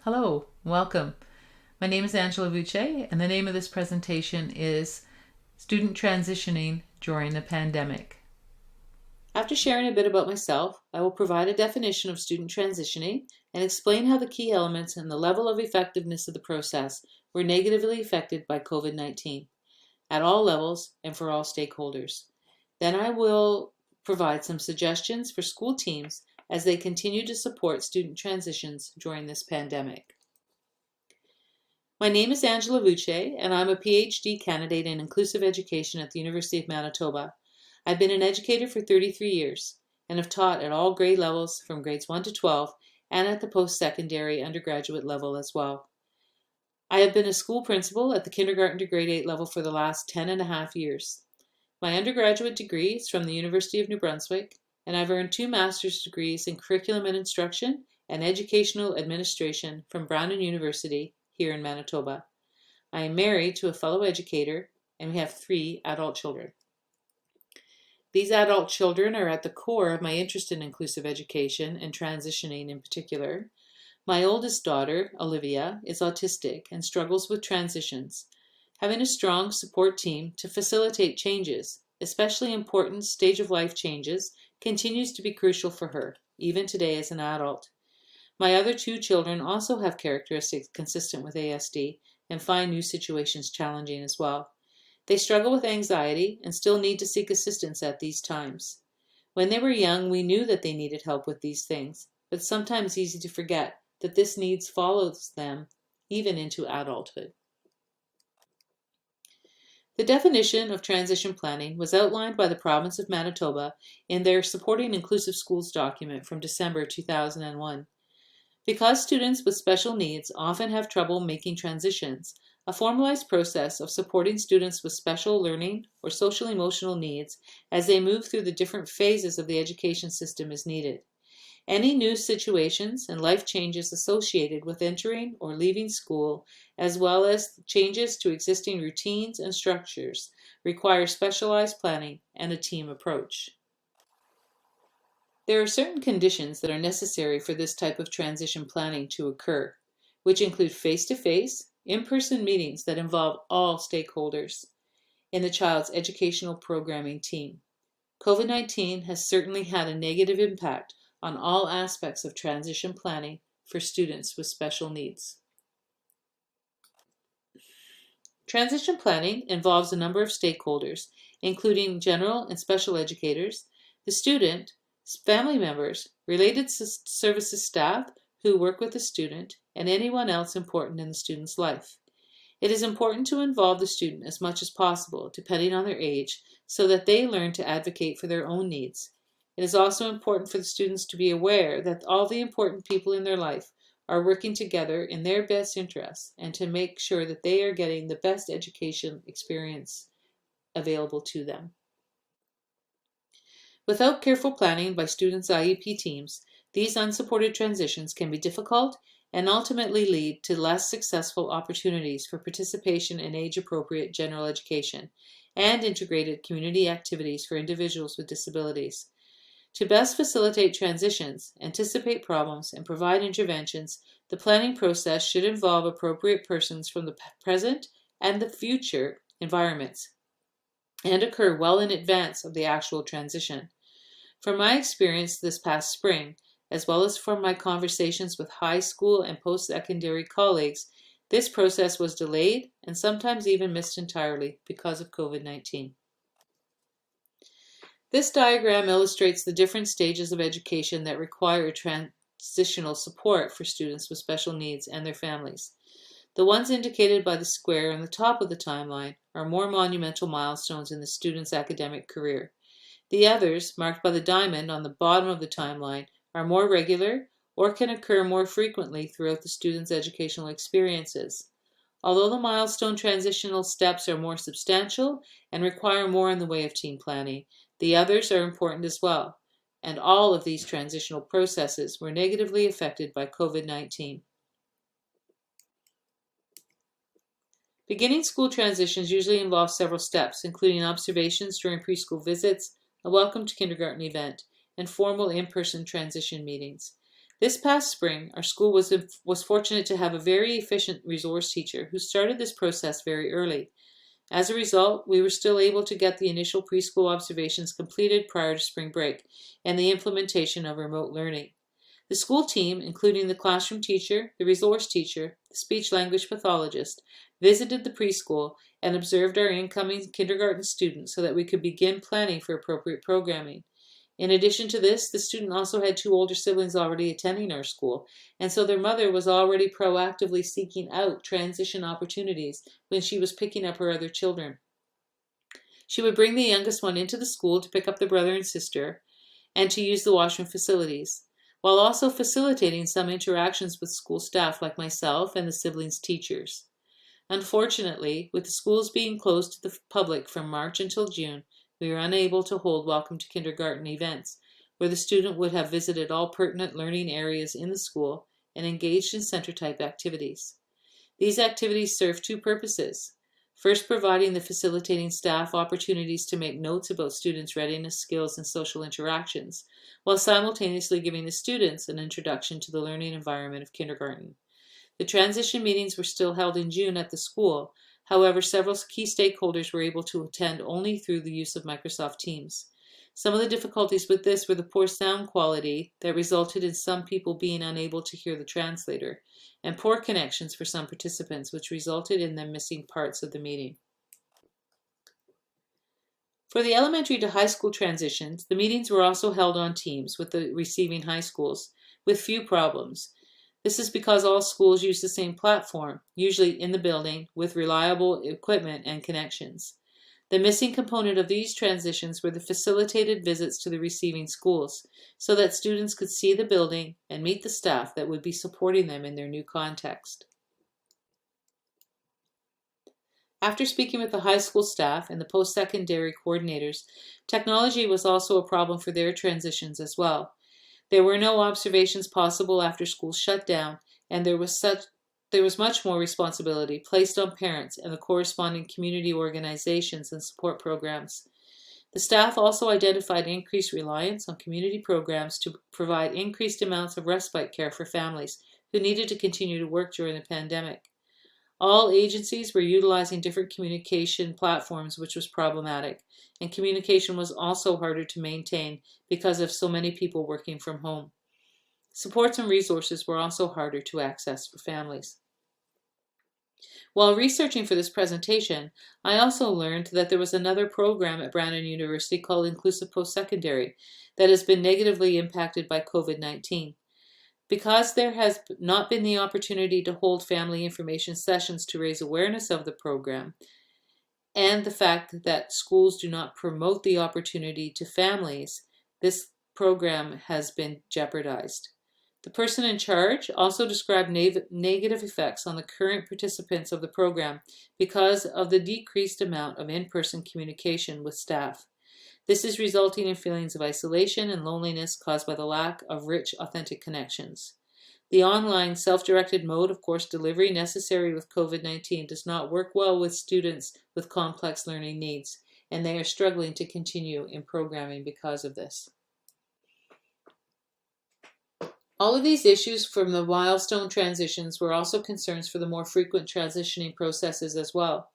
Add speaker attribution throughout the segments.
Speaker 1: Hello, welcome. My name is Angela Vuce, and the name of this presentation is Student Transitioning During the Pandemic. After sharing a bit about myself, I will provide a definition of student transitioning and explain how the key elements and the level of effectiveness of the process were negatively affected by COVID-19 at all levels and for all stakeholders. Then I will provide some suggestions for school teams as they continue to support student transitions during this pandemic. My name is Angela Vuce, and I'm a PhD candidate in inclusive education at the University of Manitoba. I've been an educator for 33 years and have taught at all grade levels from grades 1 to 12 and at the post-secondary undergraduate level as well. I have been a school principal at the kindergarten to grade 8 level for the last 10 and a half years. My undergraduate degree is from the University of New Brunswick, and I've earned 2 master's degrees in curriculum and instruction and educational administration from Brandon University here in Manitoba. I am married to a fellow educator, and we have 3 adult children. These adult children are at the core of my interest in inclusive education and transitioning in particular. My oldest daughter, Olivia, is autistic and struggles with transitions. Having a strong support team to facilitate changes, especially important stage-of-life changes, continues to be crucial for her, even today as an adult. My other 2 children also have characteristics consistent with ASD and find new situations challenging as well. They struggle with anxiety and still need to seek assistance at these times. When they were young, we knew that they needed help with these things, but it's sometimes easy to forget that this needs follows them even into adulthood. The definition of transition planning was outlined by the province of Manitoba in their Supporting Inclusive Schools document from December 2001. Because students with special needs often have trouble making transitions, a formalized process of supporting students with special learning or social-emotional needs as they move through the different phases of the education system is needed. Any new situations and life changes associated with entering or leaving school, as well as changes to existing routines and structures, require specialized planning and a team approach. There are certain conditions that are necessary for this type of transition planning to occur, which include face-to-face, in-person meetings that involve all stakeholders in the child's educational programming team. COVID-19 has certainly had a negative impact on all aspects of transition planning for students with special needs. Transition planning involves a number of stakeholders, including general and special educators, the student, family members, related services staff who work with the student, and anyone else important in the student's life. It is important to involve the student as much as possible, depending on their age, so that they learn to advocate for their own needs. It is also important for the students to be aware that all the important people in their life are working together in their best interests and to make sure that they are getting the best education experience available to them. Without careful planning by students' IEP teams, these unsupported transitions can be difficult and ultimately lead to less successful opportunities for participation in age-appropriate general education and integrated community activities for individuals with disabilities. To best facilitate transitions, anticipate problems, and provide interventions, the planning process should involve appropriate persons from the present and the future environments and occur well in advance of the actual transition. From my experience this past spring, as well as from my conversations with high school and post-secondary colleagues, this process was delayed and sometimes even missed entirely because of COVID-19. This diagram illustrates the different stages of education that require transitional support for students with special needs and their families. The ones indicated by the square on the top of the timeline are more monumental milestones in the student's academic career. The others, marked by the diamond on the bottom of the timeline, are more regular or can occur more frequently throughout the student's educational experiences. Although the milestone transitional steps are more substantial and require more in the way of team planning, the others are important as well, and all of these transitional processes were negatively affected by COVID-19. Beginning school transitions usually involve several steps, including observations during preschool visits, a welcome to kindergarten event, and formal in-person transition meetings. This past spring, our school was fortunate to have a very efficient resource teacher who started this process very early. As a result, we were still able to get the initial preschool observations completed prior to spring break and the implementation of remote learning. The school team, including the classroom teacher, the resource teacher, the speech-language pathologist, visited the preschool and observed our incoming kindergarten students so that we could begin planning for appropriate programming. In addition to this, the student also had 2 older siblings already attending our school, and so their mother was already proactively seeking out transition opportunities when she was picking up her other children. She would bring the youngest one into the school to pick up the brother and sister and to use the washroom facilities, while also facilitating some interactions with school staff like myself and the siblings' teachers. Unfortunately, with the schools being closed to the public from March until June, we were unable to hold Welcome to Kindergarten events, where the student would have visited all pertinent learning areas in the school and engaged in center-type activities. These activities serve 2 purposes. First, providing the facilitating staff opportunities to make notes about students' readiness, skills, and social interactions, while simultaneously giving the students an introduction to the learning environment of kindergarten. The transition meetings were still held in June at the school. However, several key stakeholders were able to attend only through the use of Microsoft Teams. Some of the difficulties with this were the poor sound quality that resulted in some people being unable to hear the translator, and poor connections for some participants, which resulted in them missing parts of the meeting. For the elementary to high school transitions, the meetings were also held on Teams with the receiving high schools, with few problems. This is because all schools use the same platform, usually in the building, with reliable equipment and connections. The missing component of these transitions were the facilitated visits to the receiving schools, so that students could see the building and meet the staff that would be supporting them in their new context. After speaking with the high school staff and the post-secondary coordinators, technology was also a problem for their transitions as well. There were no observations possible after school shut down, and there was much more responsibility placed on parents and the corresponding community organizations and support programs. The staff also identified increased reliance on community programs to provide increased amounts of respite care for families who needed to continue to work during the pandemic. All agencies were utilizing different communication platforms, which was problematic, and communication was also harder to maintain because of so many people working from home. Supports and resources were also harder to access for families. While researching for this presentation, I also learned that there was another program at Brandon University called Inclusive Post-Secondary that has been negatively impacted by COVID-19. Because there has not been the opportunity to hold family information sessions to raise awareness of the program, and the fact that schools do not promote the opportunity to families, this program has been jeopardized. The person in charge also described negative effects on the current participants of the program because of the decreased amount of in-person communication with staff. This is resulting in feelings of isolation and loneliness caused by the lack of rich, authentic connections. The online, self-directed mode of course delivery necessary with COVID-19 does not work well with students with complex learning needs, and they are struggling to continue in programming because of this. All of these issues from the milestone transitions were also concerns for the more frequent transitioning processes as well.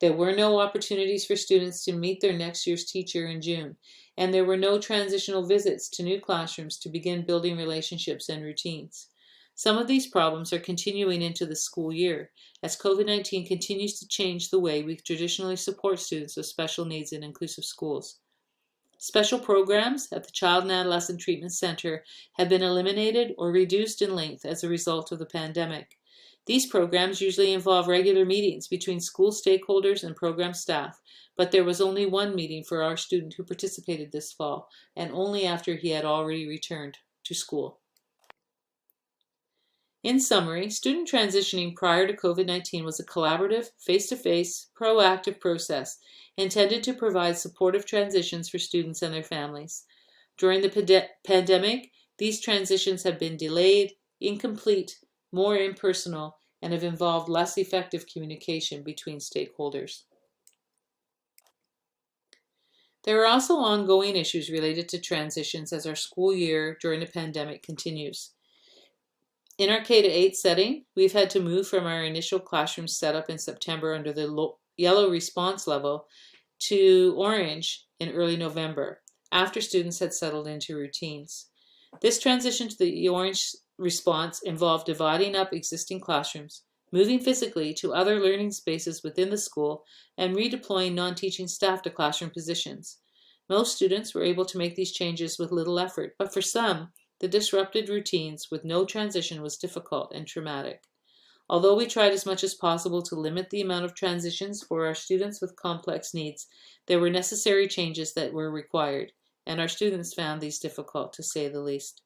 Speaker 1: There were no opportunities for students to meet their next year's teacher in June, and there were no transitional visits to new classrooms to begin building relationships and routines. Some of these problems are continuing into the school year, as COVID-19 continues to change the way we traditionally support students with special needs in inclusive schools. Special programs at the Child and Adolescent Treatment Center have been eliminated or reduced in length as a result of the pandemic. These programs usually involve regular meetings between school stakeholders and program staff, but there was only one meeting for our student who participated this fall, and only after he had already returned to school. In summary, student transitioning prior to COVID-19 was a collaborative, face-to-face, proactive process intended to provide supportive transitions for students and their families. During the pandemic, these transitions have been delayed, incomplete, more impersonal, and have involved less effective communication between stakeholders. There are also ongoing issues related to transitions as our school year during the pandemic continues. In our K-8 setting, we've had to move from our initial classroom setup in September under the yellow response level to orange in early November, after students had settled into routines. This transition to the orange response involved dividing up existing classrooms, moving physically to other learning spaces within the school, and redeploying non-teaching staff to classroom positions. Most students were able to make these changes with little effort, but for some, the disrupted routines with no transition was difficult and traumatic. Although we tried as much as possible to limit the amount of transitions for our students with complex needs, there were necessary changes that were required, and our students found these difficult, to say the least.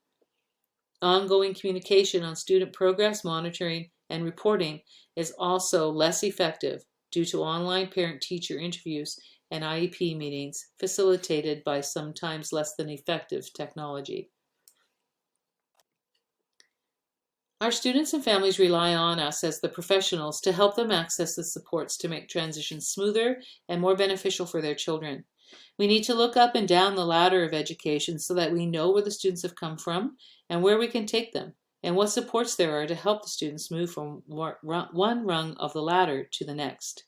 Speaker 1: Ongoing communication on student progress monitoring and reporting is also less effective due to online parent-teacher interviews and IEP meetings facilitated by sometimes less than effective technology. Our students and families rely on us as the professionals to help them access the supports to make transitions smoother and more beneficial for their children. We need to look up and down the ladder of education so that we know where the students have come from and where we can take them, and what supports there are to help the students move from one rung of the ladder to the next.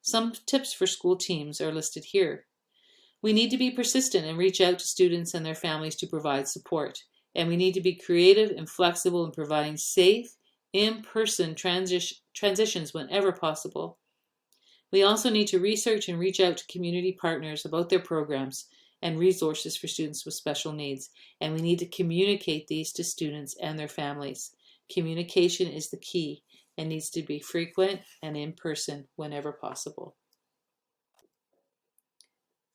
Speaker 1: Some tips for school teams are listed here. We need to be persistent and reach out to students and their families to provide support. And we need to be creative and flexible in providing safe, in-person transitions whenever possible. We also need to research and reach out to community partners about their programs and resources for students with special needs. And we need to communicate these to students and their families. Communication is the key and needs to be frequent and in person whenever possible.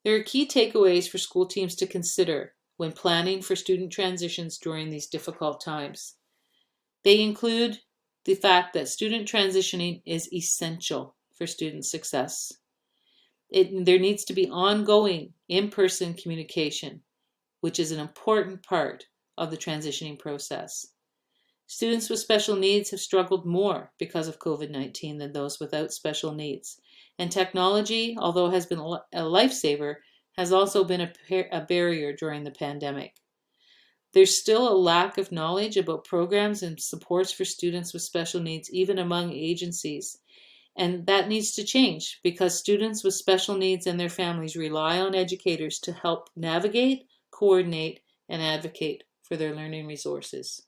Speaker 1: There are key takeaways for school teams to consider when planning for student transitions during these difficult times. They include the fact that student transitioning is essential for student success. There needs to be ongoing in-person communication, which is an important part of the transitioning process. Students with special needs have struggled more because of COVID-19 than those without special needs. And technology, although has been a lifesaver, has also been a barrier during the pandemic. There's still a lack of knowledge about programs and supports for students with special needs, even among agencies. And that needs to change because students with special needs and their families rely on educators to help navigate, coordinate, and advocate for their learning resources.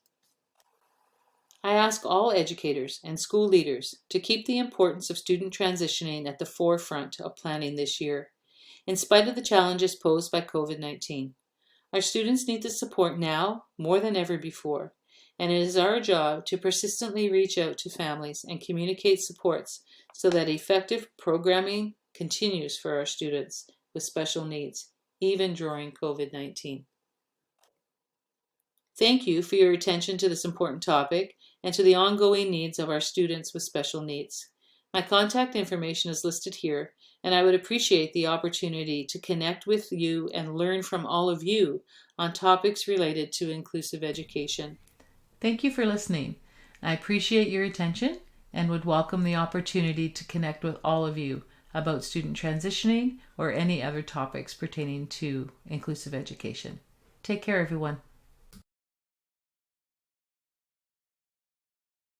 Speaker 1: I ask all educators and school leaders to keep the importance of student transitioning at the forefront of planning this year. In spite of the challenges posed by COVID-19, our students need the support now more than ever before, and it is our job to persistently reach out to families and communicate supports so that effective programming continues for our students with special needs, even during COVID-19. Thank you for your attention to this important topic and to the ongoing needs of our students with special needs. My contact information is listed here, and I would appreciate the opportunity to connect with you and learn from all of you on topics related to inclusive education. Thank you for listening. I appreciate your attention and would welcome the opportunity to connect with all of you about student transitioning or any other topics pertaining to inclusive education. Take care, everyone.